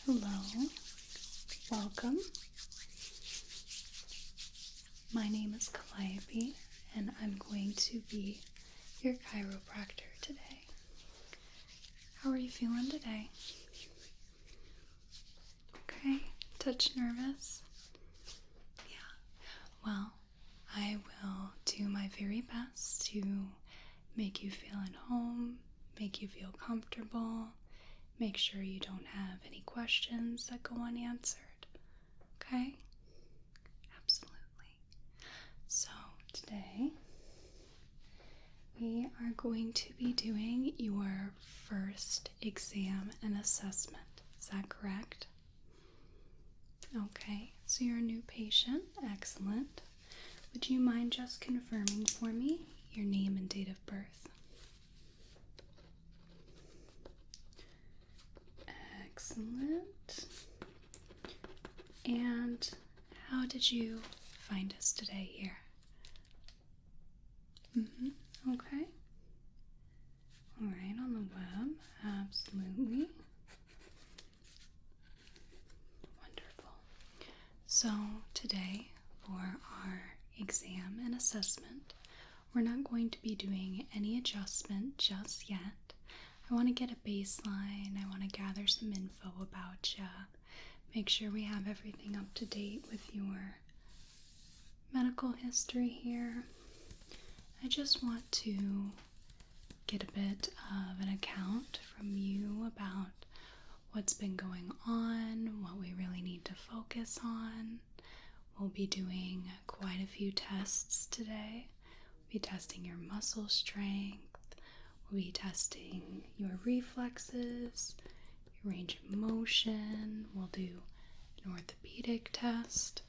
Hello, welcome. My name is Calliope, and I'm going to be your chiropractor today. How are you feeling today? Okay, touch nervous? Yeah, well, I will do my very best to make you feel at home, make you feel comfortable, make sure you don't have any questions that go unanswered. Okay? Absolutely. So, today we are going to be doing your first exam and assessment. Is that correct? Okay, so you're a new patient. Excellent. Would you mind just confirming for me your name and date of birth? Excellent. And how did you find us today here? Okay. Alright, on the web. Absolutely. Wonderful. So, today, for our exam and assessment, we're not going to be doing any adjustment just yet. I want to get a baseline. I want to gather some info about you. Make sure we have everything up to date with your medical history here. I just want to get a bit of an account from you about what's been going on, what we really need to focus on. We'll be doing quite a few tests today. We'll be testing your muscle strength. We'll be testing your reflexes, your range of motion. We'll do an orthopedic test.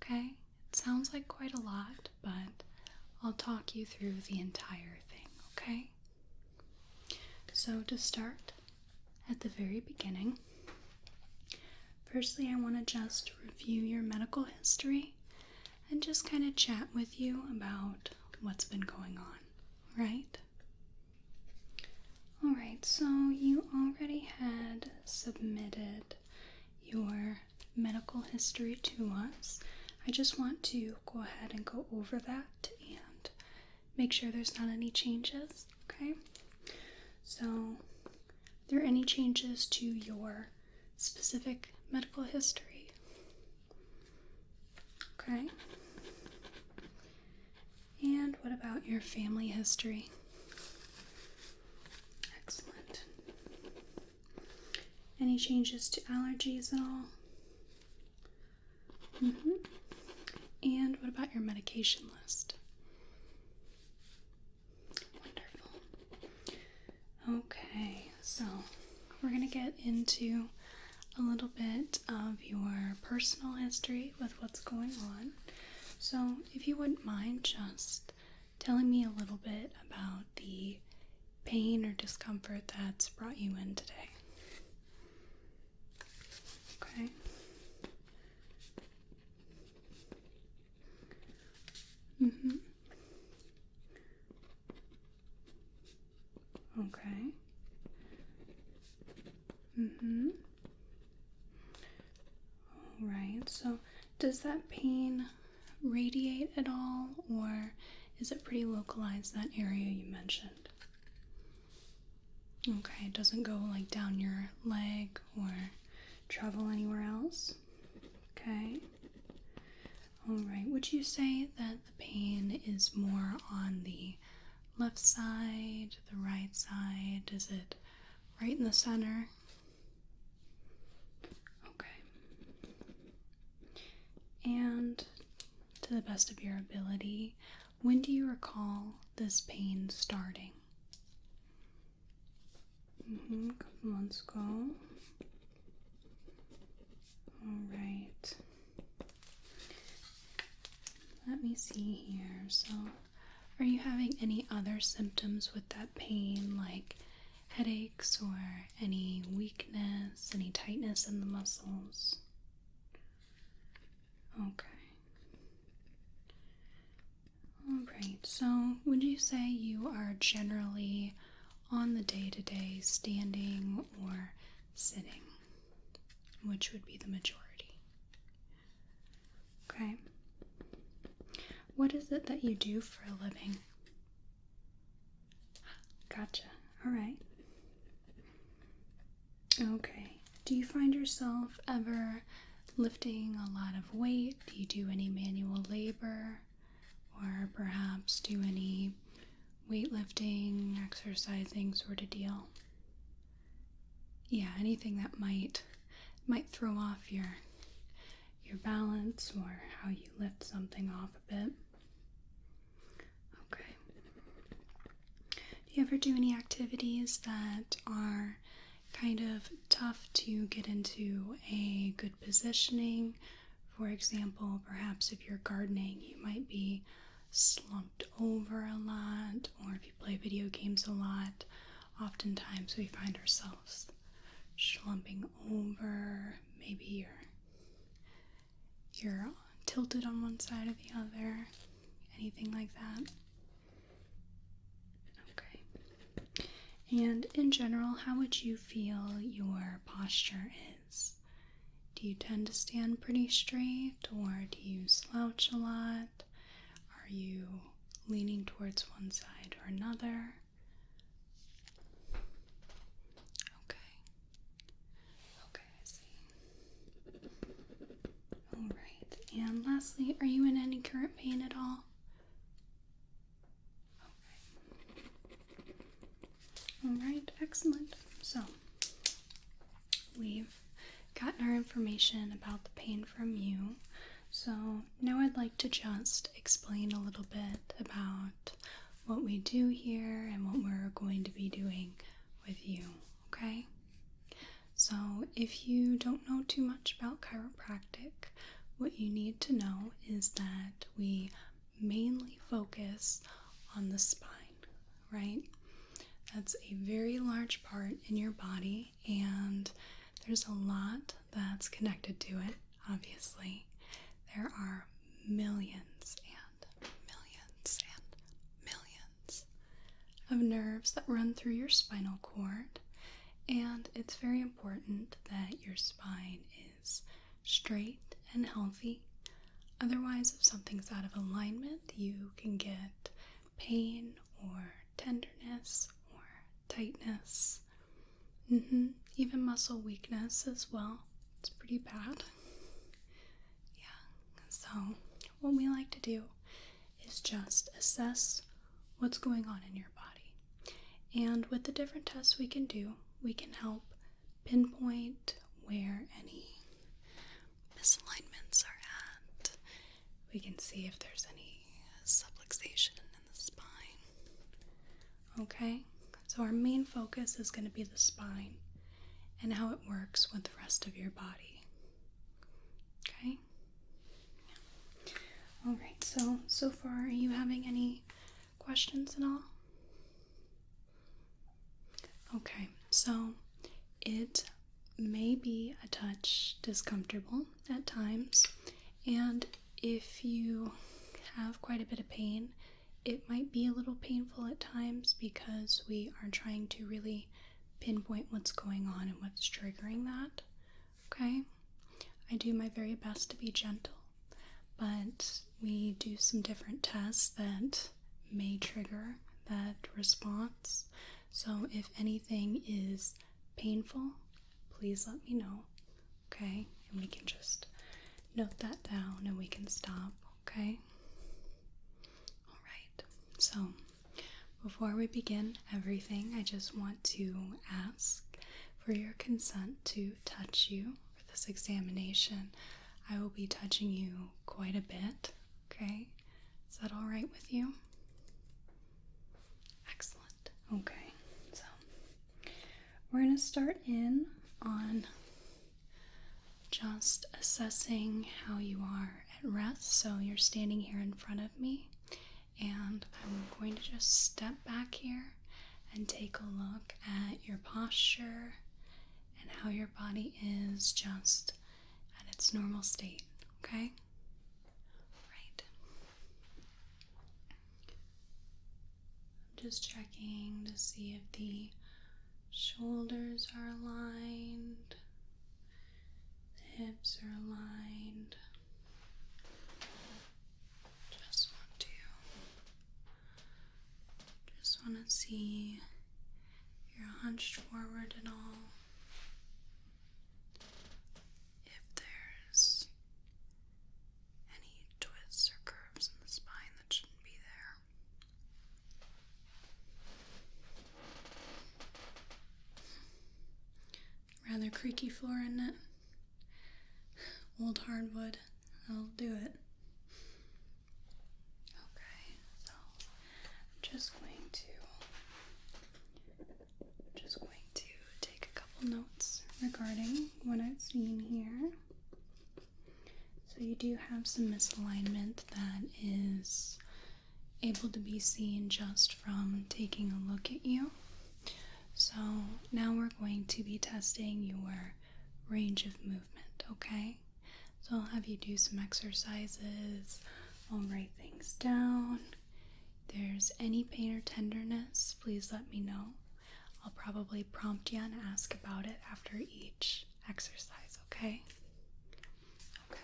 Okay? It sounds like quite a lot, but I'll talk you through the entire thing, okay? So to start at the very beginning, firstly I want to just review your medical history and just kind of chat with you about what's been going on, right? Alright, so you already had submitted your medical history to us. I just want to go ahead and go over that and make sure there's not any changes, okay? So, are there any changes to your specific medical history? Okay. And what about your family history? Excellent. Any changes to allergies at all? And what about your medication list? Wonderful. Okay, so we're going to get into a little bit of your personal history with what's going on. So if you wouldn't mind just telling me a little bit about the pain or discomfort that's brought you in today. Okay. Okay. Alright, so does that pain radiate at all, or is it pretty localized, that area you mentioned? Okay, it doesn't go like down your leg or travel anywhere else? Okay. Alright, would you say that the pain is more on the left side, the right side? Is it right in the center? Okay. And to the best of your ability, when do you recall this pain starting? A couple months ago. Alright. Let me see here. So, are you having any other symptoms with that pain, like headaches or any weakness, any tightness in the muscles? Okay. Alright, so would you say you are generally on the day-to-day standing or sitting? which would be the majority. Okay. What is it that you do for a living? Gotcha. All right. Okay. Do you find yourself ever lifting a lot of weight? Do you do any manual labor? Or perhaps do any weightlifting, exercising sort of deal? Yeah, anything that might throw off your balance or how you lift something off a bit. Okay. Do you ever do any activities that are kind of tough to get into a good positioning? For example, perhaps if you're gardening, you might be slumped over a lot, or if you play video games a lot, oftentimes we find ourselves slumping over. Maybe you're tilted on one side or the other, anything like that. Okay. And in general, how would you feel your posture is? Do you tend to stand pretty straight, or do you slouch a lot? Are you leaning towards one side or another? Okay, I see. All right. And lastly, are you in any current pain at all? Okay. All right, excellent. So, we've gotten our information about the pain from you. So now I'd like to just explain a little bit about what we do here and what we're going to be doing with you, okay? So if you don't know too much about chiropractic, what you need to know is that we mainly focus on the spine, right? That's a very large part in your body, and there's a lot that's connected to it, obviously. There are millions and millions and millions of nerves that run through your spinal cord, and it's very important that your spine is straight and healthy. Otherwise, if something's out of alignment, you can get pain or tenderness or tightness. Even muscle weakness as well. It's pretty bad. So what we like to do is just assess what's going on in your body. And with the different tests we can do, we can help pinpoint where any misalignments are at. We can see if there's any subluxation in the spine. Okay? So our main focus is going to be the spine and how it works with the rest of your body. Okay? Alright, so far, are you having any questions at all? Okay, so it may be a touch discomfortable at times, and if you have quite a bit of pain, it might be a little painful at times because we are trying to really pinpoint what's going on and what's triggering that. Okay? I do my very best to be gentle, but we do some different tests that may trigger that response. So if anything is painful, please let me know, okay? And we can just note that down and we can stop, okay? Alright, so before we begin everything, I just want to ask for your consent to touch you for this examination. I will be touching you quite a bit, okay? Is that all right with you? Excellent. Okay, so we're going to start in on just assessing how you are at rest. So you're standing here in front of me, and I'm going to just step back here and take a look at your posture and how your body is just at its normal state, okay? Right. I'm just checking to see if the shoulders are aligned, hips are aligned. Just want to see if you're hunched forward at all. If there's any twists or curves in the spine that shouldn't be there. Rather creaky floor, isn't it? Old hardwood. I'll do it. Okay, so I'm just going to take a couple notes regarding what I've seen here. So you do have some misalignment that is able to be seen just from taking a look at you. So now we're going to be testing your range of movement, okay? So I'll have you do some exercises. I'll write things down. If there's any pain or tenderness, please let me know. I'll probably prompt you and ask about it after each exercise, okay? Okay.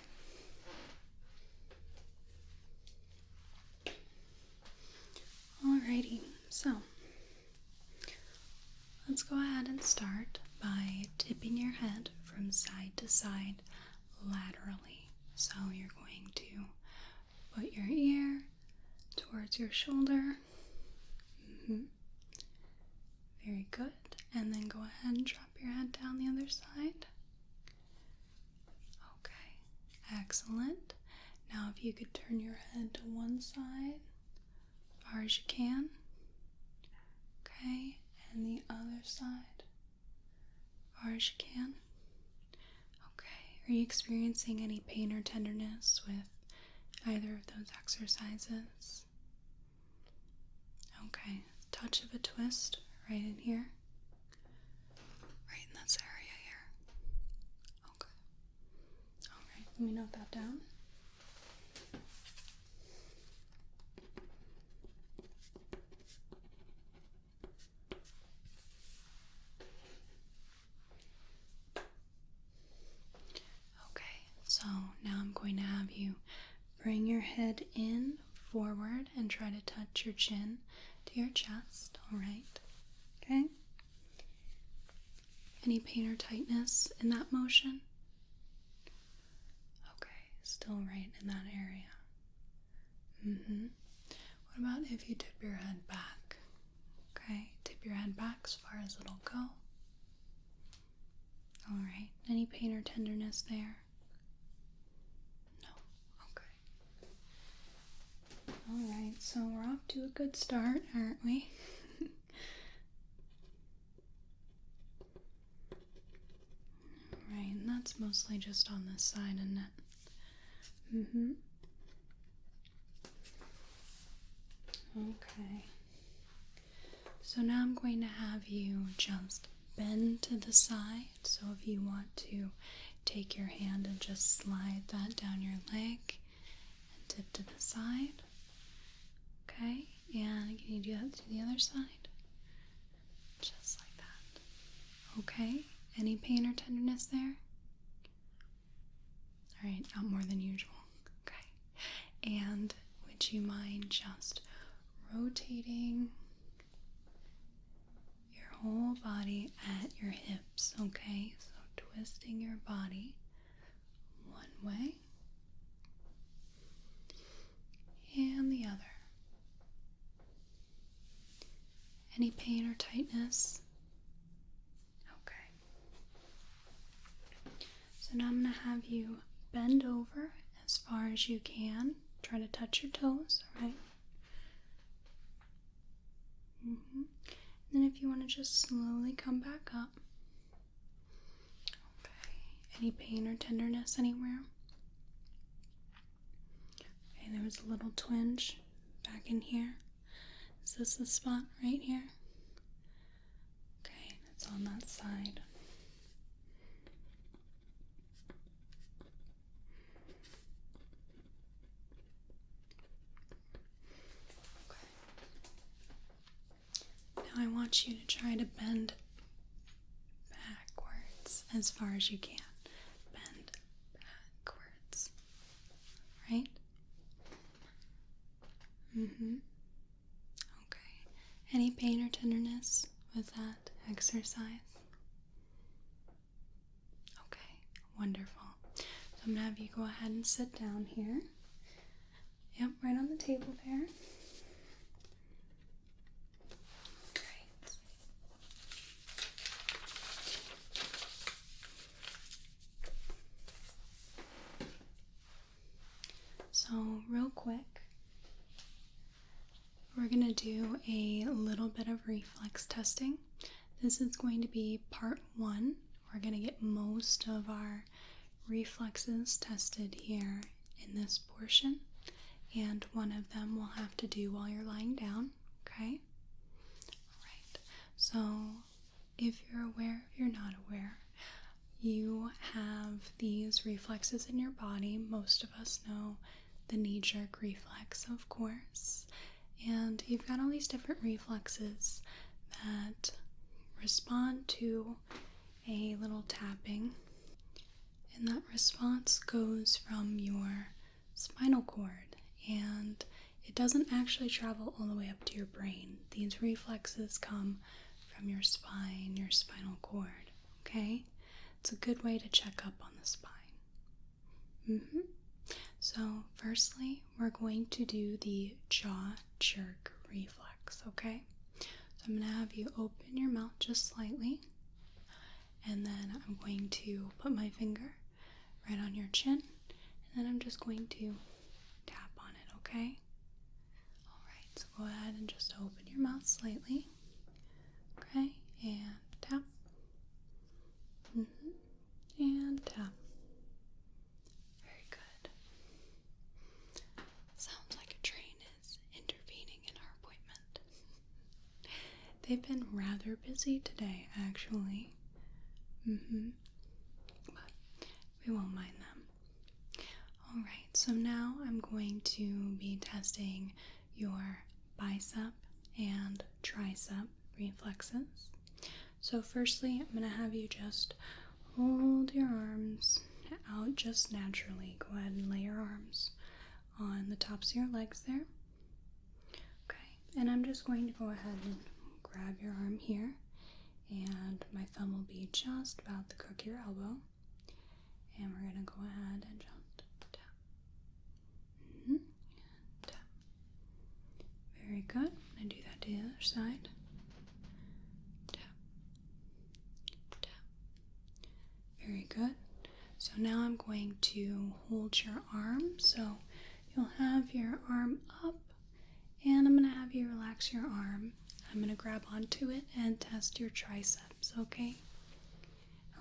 Alrighty, so let's go ahead and start by tipping your head from side to side laterally. So you're going to put your ear towards your shoulder. Very good. And then go ahead and drop your head down the other side. Okay, excellent. Now if you could turn your head to one side as far as you can. Okay, and the other side as far as you can. Okay, are you experiencing any pain or tenderness with either of those exercises? Okay, touch of a twist right in here. Right in this area here. Okay. Alright, let me note that down. Okay, so now I'm going to have you bring your head in forward and try to touch your chin to your chest, alright? Okay? Any pain or tightness in that motion? Okay, still right in that area. What about if you tip your head back? Okay, tip your head back as far as it'll go. Alright, any pain or tenderness there? No, okay. Alright, so we're off to a good start, aren't we? Alright, and that's mostly just on this side, isn't it? Okay. So now I'm going to have you just bend to the side. So if you want to take your hand and just slide that down your leg and tip to the side. Okay, and can you do that to the other side? Just like that. Okay, any pain or tenderness there? Alright, not more than usual. Okay, and would you mind just rotating your whole body at your hips, okay? So twisting your body one way and the other. Any pain or tightness? Okay. So now I'm going to have you bend over as far as you can. Try to touch your toes, alright? And then if you want to just slowly come back up. Okay. Any pain or tenderness anywhere? Okay, there was a little twinge back in here. Is this the spot right here? Okay, it's on that side. I want you to try to bend backwards as far as you can. Bend right? Okay. Any pain or tenderness with that exercise? Okay, wonderful. So I'm going to have you go ahead and sit down here. Yep, right on the table there. Great. So, real quick, we're going to do a little bit of reflex testing. This is going to be part 1. We're going to get most of our reflexes tested here in this portion, and one of them we'll have to do while you're lying down, okay? Alright, so if you're aware, if you're not aware, you have these reflexes in your body. Most of us know the knee-jerk reflex, of course, and you've got all these different reflexes that respond to a little tapping, and that response goes from your spinal cord, and it doesn't actually travel all the way up to your brain. These reflexes come from your spine, your spinal cord, okay? It's a good way to check up on the spine. So, firstly, we're going to do the jaw jerk reflex, okay? So I'm going to have you open your mouth just slightly, and then I'm going to put my finger right on your chin, and then I'm just going to tap on it, okay? Alright, so go ahead and just open your mouth slightly, okay? And tap. And tap. Very good. Sounds like a train is intervening in our appointment. They've been rather busy today, actually. But we won't mind them. Alright, so now I'm going to be testing your bicep and tricep reflexes. So firstly, I'm going to have you just hold your arms out just naturally. Go ahead and lay your arms on the tops of your legs there. Okay, and I'm just going to go ahead and grab your arm here, and my thumb will be just about the crook of your elbow, and we're going to go ahead and just tap. Tap. Very good. I'm going to do that to the other side. Very good. So now I'm going to hold your arm. So you'll have your arm up, and I'm going to have you relax your arm. I'm going to grab onto it and test your triceps, okay?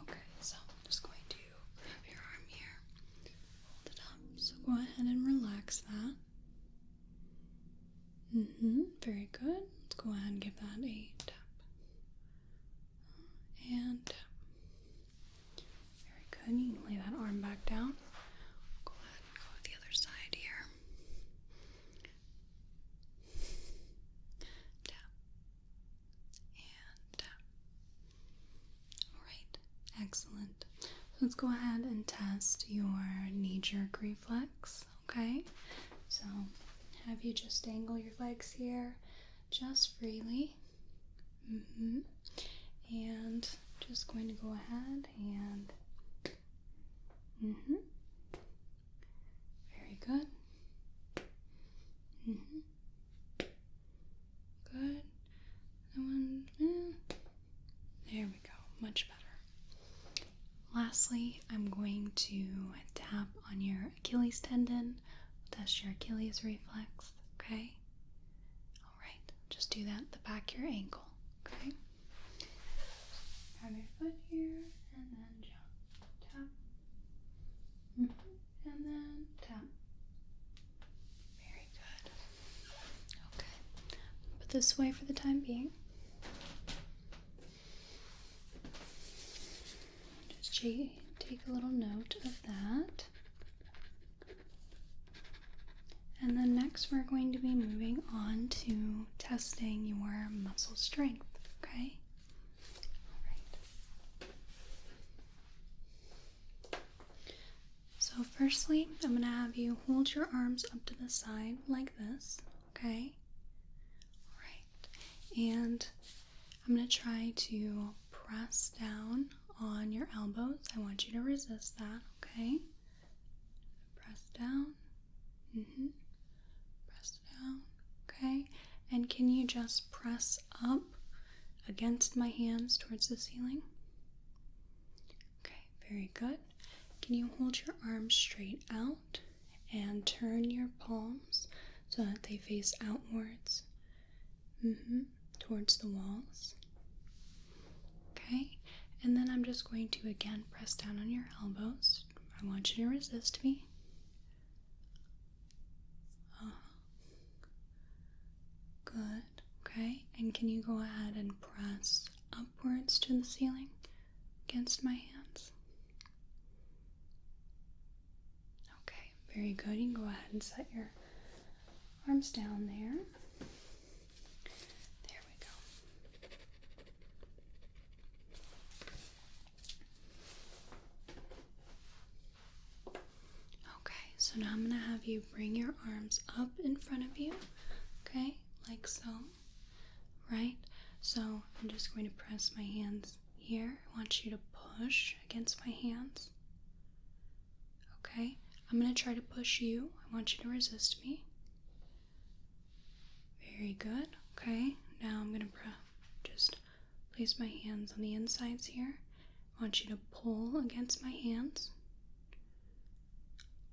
Okay, so I'm just going to grab your arm here, hold it up. So go ahead and relax that. Very good. Let's go ahead and give that a tap. And tap. Good. You can lay that arm back down. Go ahead and go with the other side here. Tap. And tap. Alright. Excellent. So let's go ahead and test your knee-jerk reflex. Okay? So have you just dangle your legs here just freely. And just going to go ahead and very good. Good. That one. There we go. Much better. Lastly, I'm going to tap on your Achilles tendon. Test your Achilles reflex. Okay? Alright. Just do that at the back of your ankle. Okay? Grab your foot here and then jump. Tap. And then tap. Very good. Okay. Put this away for the time being. Just take a little note of that. And then next we're going to be moving on to testing your muscle strength, okay? Alright. So So firstly, I'm going to have you hold your arms up to the side like this, okay? Alright, and I'm going to try to press down on your elbows. I want you to resist that, okay? Press down. Press down, okay? And can you just press up against my hands towards the ceiling? Okay, very good. Can you hold your arms straight out and turn your palms so that they face outwards towards the walls? Okay, and then I'm just going to again press down on your elbows. I want you to resist me. Good, okay, and can you go ahead and press upwards to the ceiling against my hands? Okay, very good. You can go ahead and set your arms down there. There we go. Okay, so now I'm going to have you bring your arms up in front of you, okay, like so, right? So I'm just going to press my hands here. I want you to push against my hands, okay? I'm going to try to push you. I want you to resist me. Very good, okay? Now I'm going to just place my hands on the insides here. I want you to pull against my hands.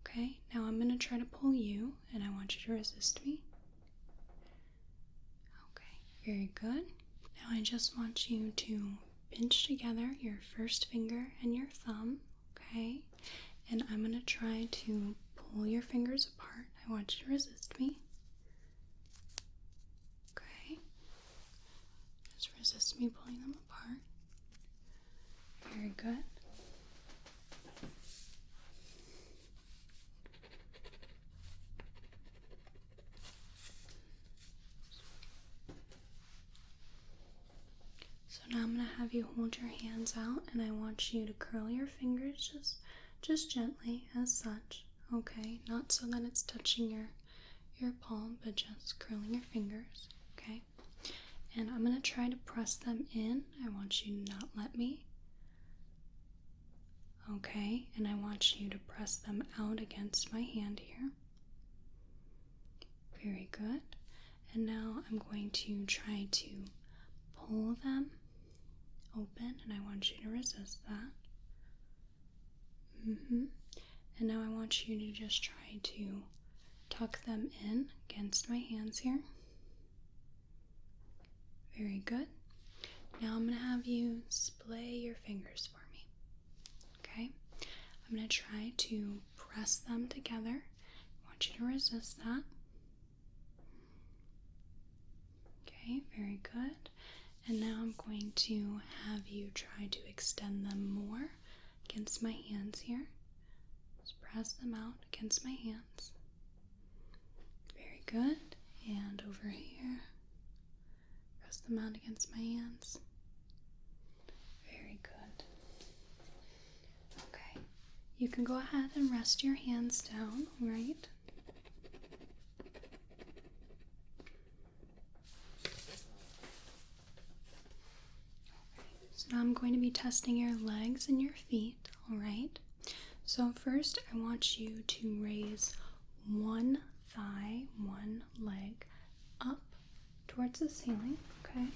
Okay, now I'm going to try to pull you, and I want you to resist me. Okay, very good. Now I just want you to pinch together your first finger and your thumb, okay? And I'm going to try to pull your fingers apart. I want you to resist me. Okay, just resist me pulling them apart. Very good. So now I'm going to have you hold your hands out, and I want you to curl your fingers just gently as such, okay? Not so that it's touching your palm, but just curling your fingers, okay? And I'm going to try to press them in. I want you to not let me. Okay, and I want you to press them out against my hand here. Very good. And now I'm going to try to pull them open, and I want you to resist that. And now I want you to just try to tuck them in against my hands here. Very good. Now I'm going to have you splay your fingers for me. Okay? I'm going to try to press them together. I want you to resist that. Okay, very good. And now I'm going to have you try to extend them more against my hands here. Just press them out against my hands. Very good. And over here. Press them out against my hands. Very good. Okay. You can go ahead and rest your hands down, right? So now I'm going to be testing your legs and your feet, alright? So first I want you to raise one thigh, one leg up towards the ceiling, okay?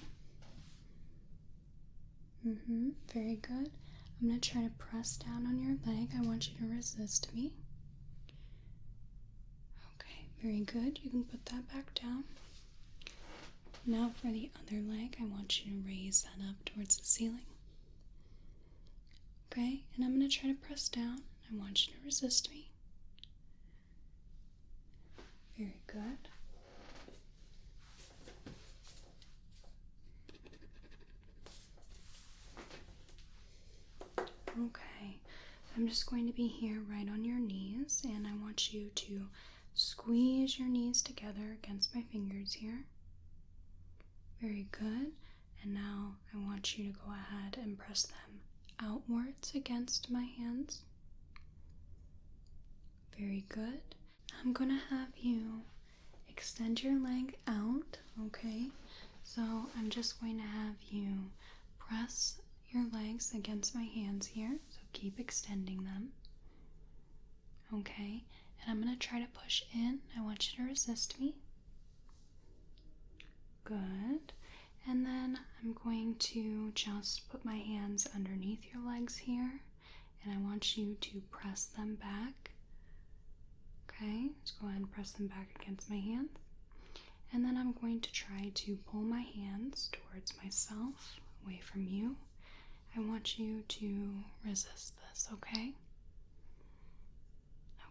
Very good. I'm going to try to press down on your leg. I want you to resist me. Okay, very good. You can put that back down. Now for the other leg, I want you to raise that up towards the ceiling. Okay, and I'm going to try to press down. I want you to resist me. Very good. Okay, I'm just going to be here right on your knees, and I want you to squeeze your knees together against my fingers here. Very good. And now I want you to go ahead and press them outwards against my hands. very good. I'm going to have you extend your leg out, okay? So I'm just going to have you press your legs against my hands here, so keep extending them, okay? And I'm going to try to push in. I want you to resist me. Good. And then I'm going to just put my hands underneath your legs here, and I want you to press them back. Okay, let's go ahead and press them back against my hands. And then I'm going to try to pull my hands towards myself, away from you. I want you to resist this, okay?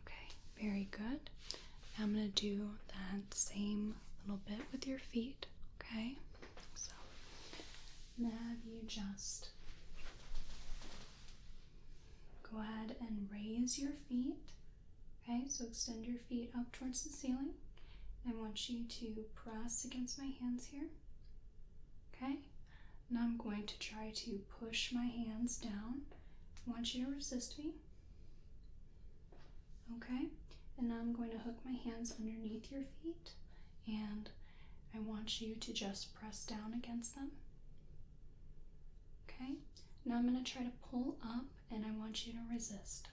Okay, very good. I'm going to do that same little bit with your feet, okay? So I'm going to have you just go ahead and raise your feet. Okay, so extend your feet up towards the ceiling. I want you to press against my hands here. Okay, now I'm going to try to push my hands down. I want you to resist me. Okay, and now I'm going to hook my hands underneath your feet, and I want you to just press down against them. Okay, now I'm going to try to pull up, and I want you to resist.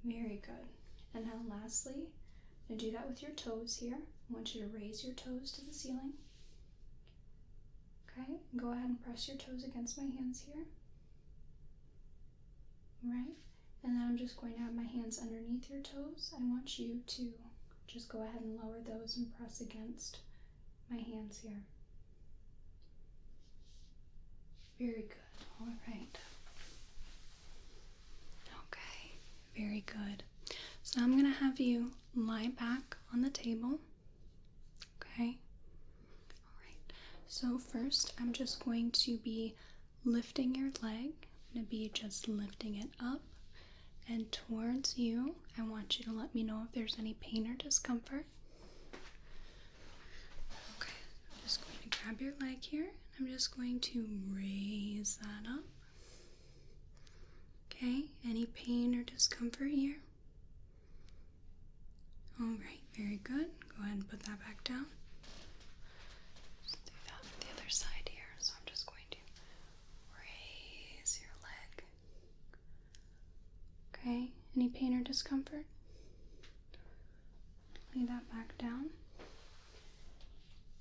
Very good. And now lastly, I'm going to do that with your toes here. I want you to raise your toes to the ceiling. Okay, go ahead and press your toes against my hands here. Right, and then I'm just going to have my hands underneath your toes. I want you to just go ahead and lower those and press against my hands here. Very good. All right. Okay, very good. So I'm going to have you lie back on the table. Okay. All right. So first, I'm just going to be lifting your leg. I'm going to be just lifting it up and towards you. I want you to let me know if there's any pain or discomfort. Okay. I'm just going to grab your leg here. I'm just going to raise that up. Okay, any pain or discomfort here? Alright, very good. Go ahead and put that back down. Just do that with the other side here. So I'm just going to raise your leg. Okay, any pain or discomfort? Lay that back down.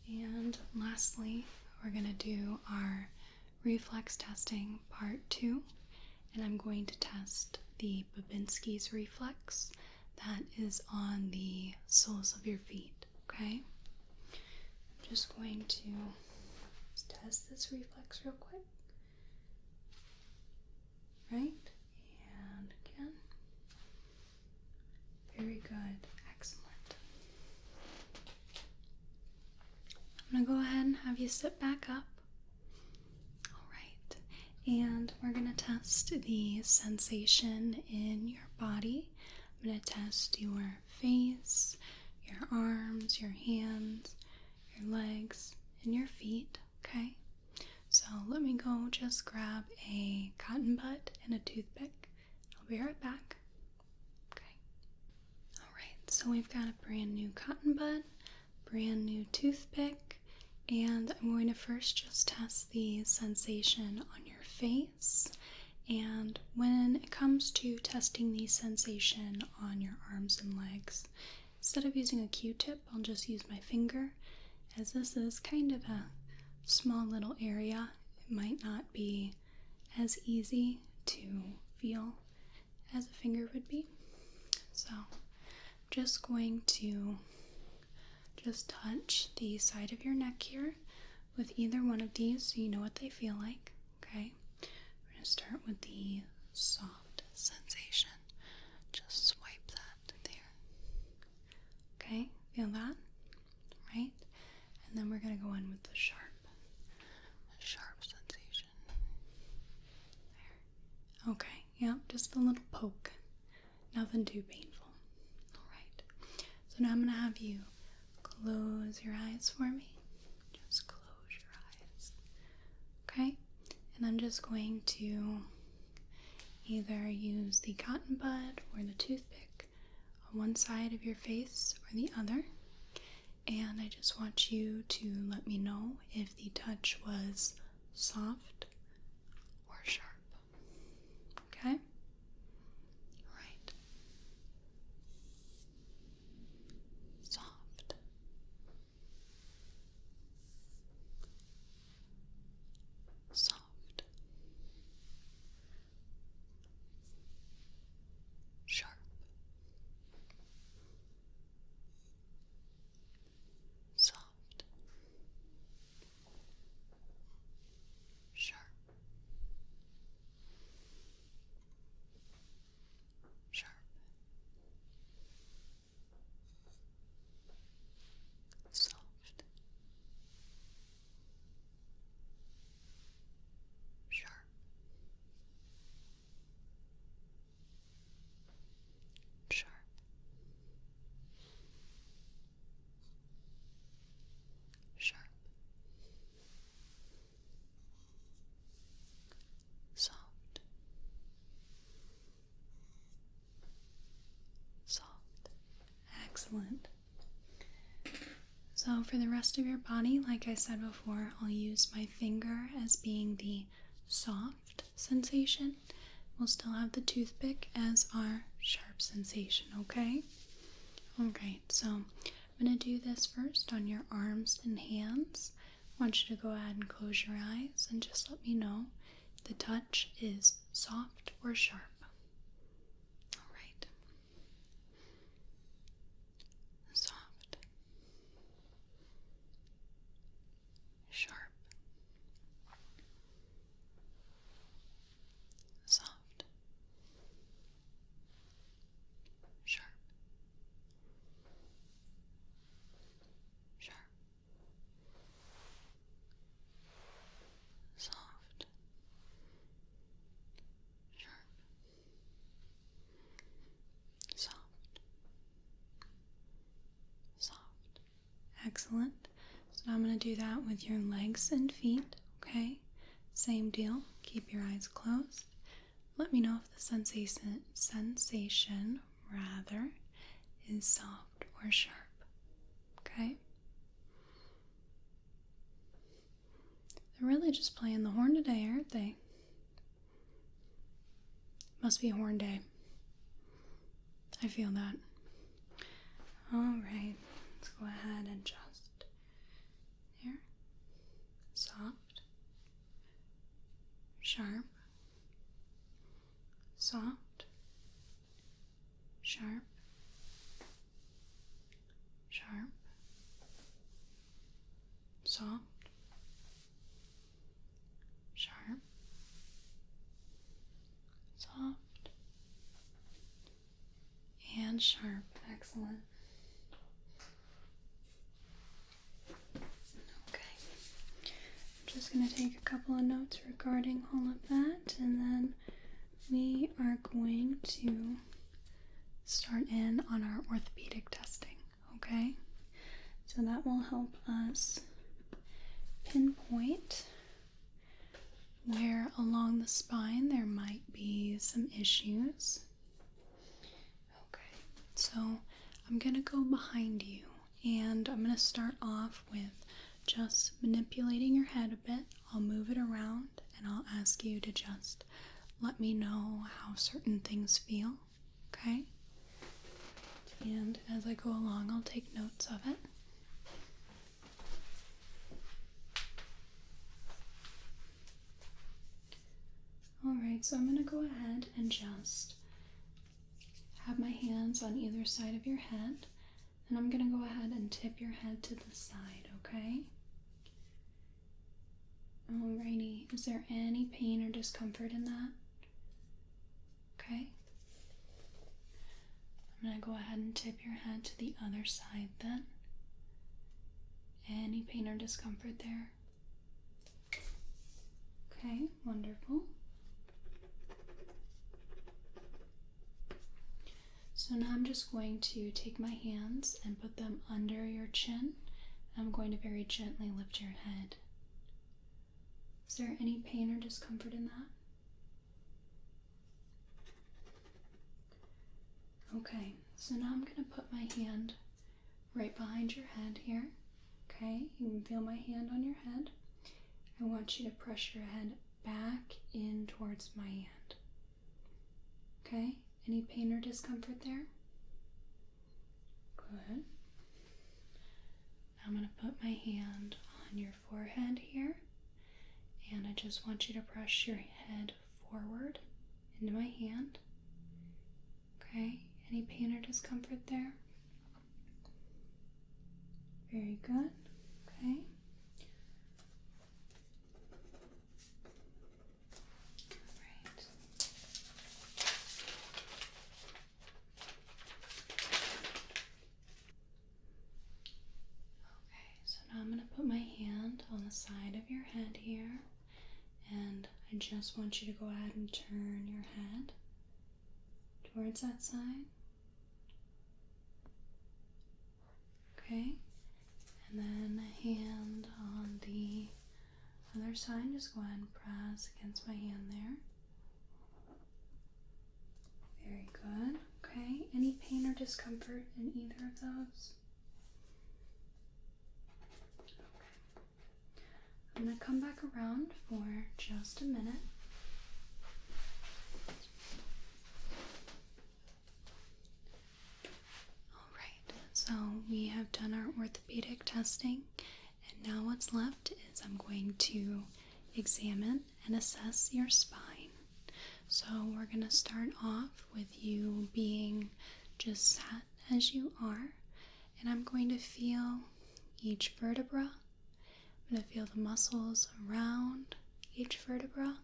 And lastly, we're going to do our reflex testing part 2. And I'm going to test the Babinski's reflex that is on the soles of your feet, okay? I'm just going to test this reflex real quick. Right? And again. Very good. Excellent. I'm going to go ahead and have you sit back up. And we're going to test the sensation in your body. I'm going to test your face, your arms, your hands, your legs, and your feet, okay? So let me go just grab a cotton bud and a toothpick. I'll be right back. Okay. Alright, so we've got a brand new cotton bud, brand new toothpick, and I'm going to first just test the sensation on your face. And when it comes to testing the sensation on your arms and legs, instead of using a Q-tip, I'll just use my finger, as this is kind of a small little area. It might not be as easy to feel as a finger would be. So I'm just going to just touch the side of your neck here with either one of these so you know what they feel like, okay? We're going to start with the soft sensation. Just swipe that there. Okay, feel that? Right? And then we're going to go in with the sharp sensation. There. Okay, yep, just a little poke. Nothing too painful. Alright, so now I'm going to have you close your eyes for me. Just close your eyes. Okay? And I'm just going to either use the cotton bud or the toothpick on one side of your face or the other. And I just want you to let me know if the touch was soft or sharp. Okay? Alright. Soft. Soft. Sharp. Soft. Sharp. Sharp. Soft. Sharp. Sharp. Sharp. Soft. Soft. Excellent. So for the rest of your body, like I said before, I'll use my finger as being the soft sensation. We'll still have the toothpick as our sharp sensation, okay? Alright, so I'm going to do this first on your arms and hands. I want you to go ahead and close your eyes and just let me know if the touch is soft or sharp. Alright. Soft. Sharp. Soft. Sharp. Sharp. Soft. Sharp. Soft. Soft. Excellent. So now I'm going to do that with your legs and feet, okay? Same deal. Keep your eyes closed. Let me know if the sensation is soft or sharp, okay? They're really just playing the horn today, aren't they? Must be horn day. I feel that. Alright, let's go ahead and just there. Soft. Sharp. Soft. Sharp. Sharp. Soft. Sharp. Soft. And sharp. Excellent. Okay. I'm just going to take a couple of notes regarding all of that, and then we are going to start in on our orthopedic testing, okay? So that will help us pinpoint where along the spine there might be some issues. Okay, so I'm going to go behind you, and I'm going to start off with just manipulating your head a bit. I'll move it around, and I'll ask you to just let me know how certain things feel, okay? And as I go along, I'll take notes of it. Alright, so I'm going to go ahead and just have my hands on either side of your head, and I'm going to go ahead and tip your head to the side, okay? Alrighty, is there any pain or discomfort in that? Okay. I'm going to go ahead and tip your head to the other side then. Any pain or discomfort there? Okay, wonderful. So now I'm just going to take my hands and put them under your chin. I'm going to very gently lift your head. Is there any pain or discomfort in that? Okay, so now I'm going to put my hand right behind your head here. Okay, you can feel my hand on your head. I want you to press your head back in towards my hand. Okay, any pain or discomfort there? Good. I'm going to put my hand on your forehead here, and I just want you to press your head forward into my hand. Okay, any pain or discomfort there? Very good. Okay. Alright. Okay, so now I'm going to put my hand on the side of your head here, and I just want you to go ahead and turn your head towards that side. Okay, and then a hand on the other side. Just go ahead and press against my hand there. Very good. Okay, any pain or discomfort in either of those? Okay. I'm going to come back around for just a minute. So we have done our orthopedic testing, and now what's left is I'm going to examine and assess your spine. So we're going to start off with you being just sat as you are, and I'm going to feel each vertebra. I'm going to feel the muscles around each vertebra,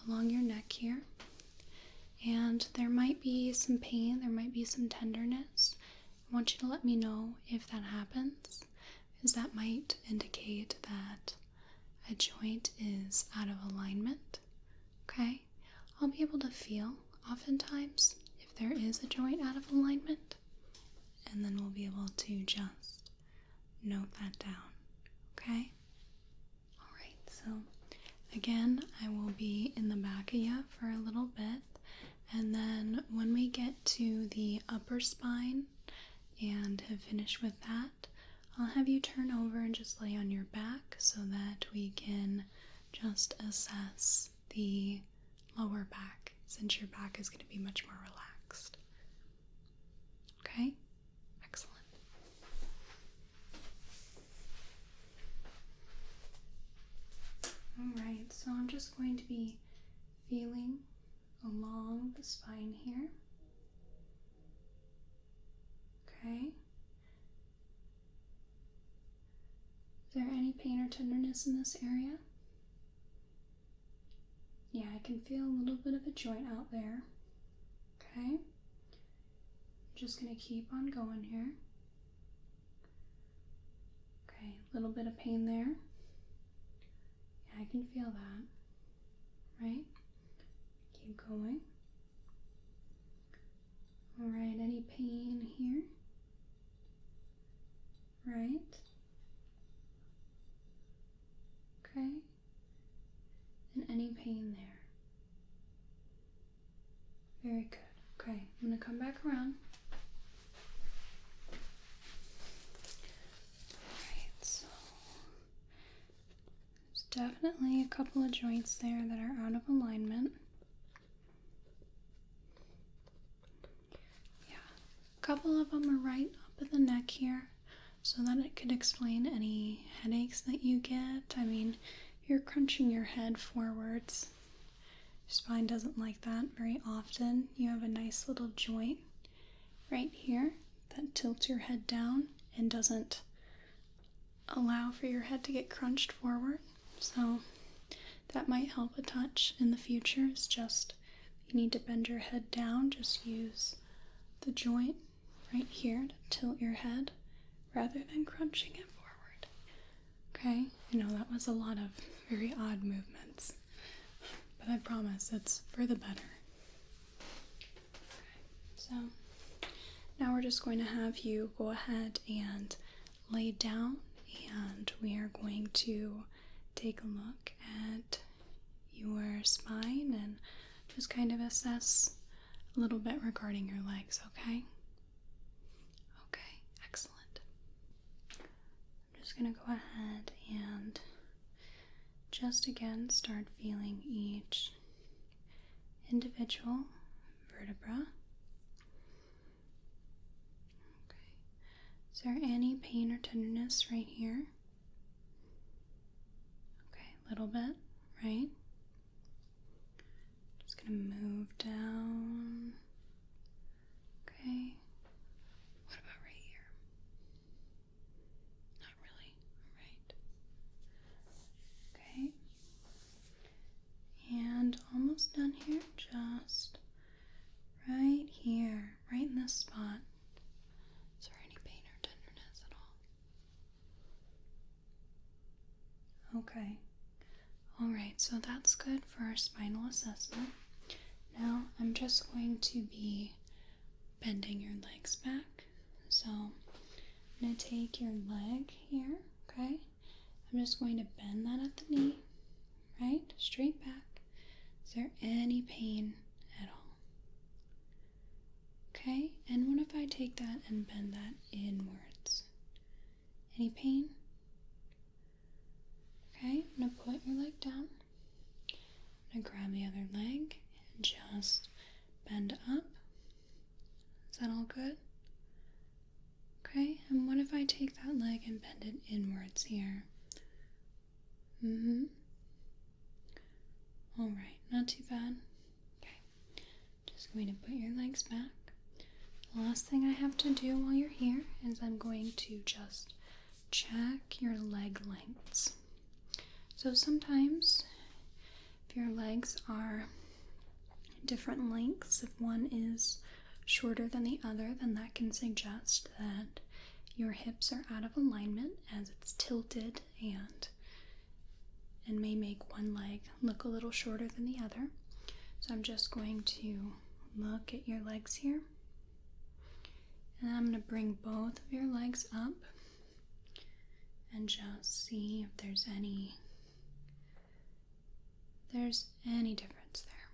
along your neck here, and there might be some pain, there might be some tenderness. I want you to let me know if that happens, because that might indicate that a joint is out of alignment. Okay? I'll be able to feel oftentimes if there is a joint out of alignment, and then we'll be able to just note that down. Okay? Alright, so again, I will be in the back of you for a little bit, and then when we get to the upper spine and have finished with that, I'll have you turn over and just lay on your back so that we can just assess the lower back, since your back is going to be much more relaxed. Okay? Excellent. Alright, so I'm just going to be feeling along the spine here. Okay. Is there any pain or tenderness in this area? Yeah, I can feel a little bit of a joint out there. Okay. I'm just going to keep on going here. Okay, a little bit of pain there. Yeah, I can feel that. Right? Keep going. Alright, any pain here? Right? Okay. And any pain there? Very good. Okay, I'm going to come back around. Alright, so there's definitely a couple of joints there that are out of alignment. Yeah, a couple of them are right up at the neck here, so that it could explain any headaches that you get. I mean, you're crunching your head forwards. Your spine doesn't like that very often. You have a nice little joint right here that tilts your head down and doesn't allow for your head to get crunched forward. So that might help a touch in the future. It's just, if you need to bend your head down, just use the joint right here to tilt your head rather than crunching it forward. Okay, I know that was a lot of very odd movements, but I promise it's for the better. Okay, so now we're just going to have you go ahead and lay down, and we are going to take a look at your spine and just kind of assess a little bit regarding your legs, okay? Okay, excellent. I'm just going to go ahead and just again start feeling each individual vertebra. Okay. Is there any pain or tenderness right here? Okay, a little bit, right? Just gonna move down. Okay. What about right here? Not really. All right. Okay. And almost done here. Just right here, right in this spot. Is there any pain or tenderness at all? Okay. Alright, so that's good for our spinal assessment. Now I'm just going to be bending your legs back. So I'm going to take your leg here, okay? I'm just going to bend that at the knee, right? Straight back. Is there any pain at all? Okay, and what if I take that and bend that inwards? Any pain? Okay, I'm going to put your leg down. I'm going to grab the other leg and just bend up. Is that all good? Okay, and what if I take that leg and bend it inwards here? Alright, not too bad. Okay, just going to put your legs back. The last thing I have to do while you're here is I'm going to just check your leg lengths. So sometimes if your legs are different lengths, if one is shorter than the other, then that can suggest that your hips are out of alignment as it's tilted and may make one leg look a little shorter than the other. So I'm just going to look at your legs here. And I'm going to bring both of your legs up and just see if there's any difference there.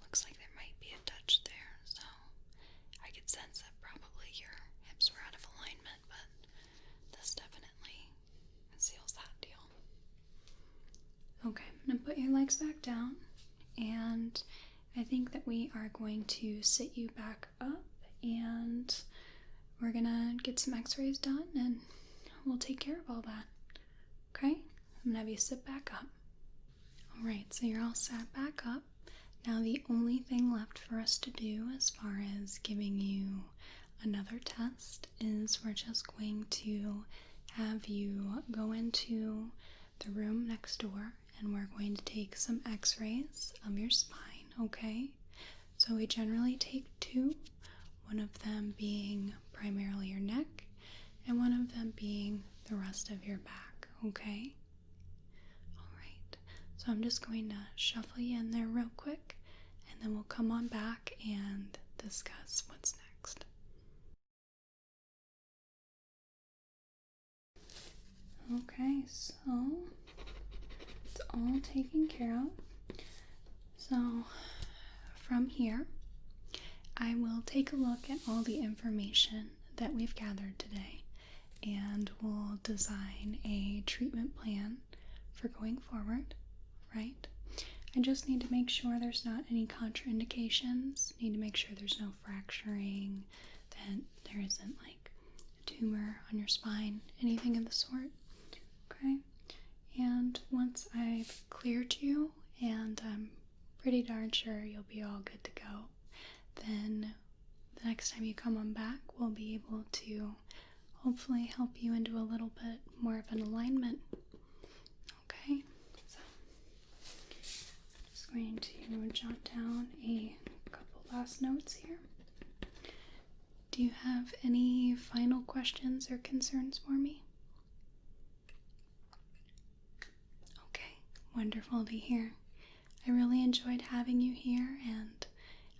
Looks like there might be a touch there, so I could sense that probably your hips were out of alignment, but this definitely seals that deal. Okay, I'm going to put your legs back down, and I think that we are going to sit you back up, and we're going to get some x-rays done, and we'll take care of all that. Okay? I'm going to have you sit back up. Alright, so you're all sat back up. Now the only thing left for us to do as far as giving you another test is we're just going to have you go into the room next door and we're going to take some x-rays of your spine, okay? So we generally take two, one of them being primarily your neck and one of them being the rest of your back, okay? Alright, so I'm just going to shuffle you in there real quick and then we'll come on back and discuss what's next. Okay, so it's all taken care of. So from here, I will take a look at all the information that we've gathered today and we'll design a treatment plan for going forward, right? I just need to make sure there's not any contraindications, need to make sure there's no fracturing, that there isn't like a tumor on your spine, anything of the sort, okay? And once I've cleared you and I'm pretty darn sure you'll be all good to go, then the next time you come on back, we'll be able to hopefully help you into a little bit more of an alignment. Okay, so I'm just going to jot down a couple last notes here. Do you have any final questions or concerns for me? Okay, wonderful to hear. I really enjoyed having you here and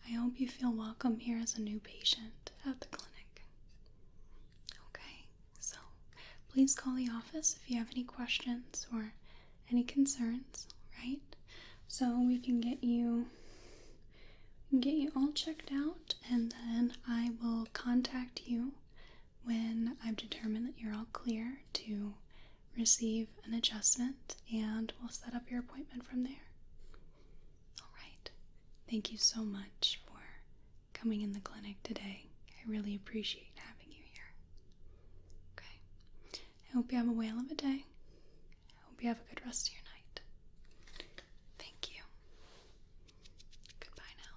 I hope you feel welcome here as a new patient at the clinic. Okay, so please call the office if you have any questions or any concerns, right? So we can get you get you all checked out, and then I will contact you when I've determined that you're all clear to receive an adjustment, and we'll set up your appointment from there. Alright, thank you so much for coming in the clinic today. I really appreciate having you here. Okay, I hope you have a whale of a day. I hope you have a good rest of your night. Thank you. Goodbye now.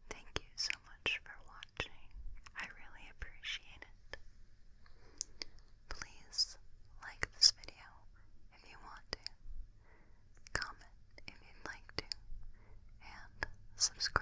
Thank you so much for watching. I really appreciate it. Please like this video if you want to, comment if you'd like to, and subscribe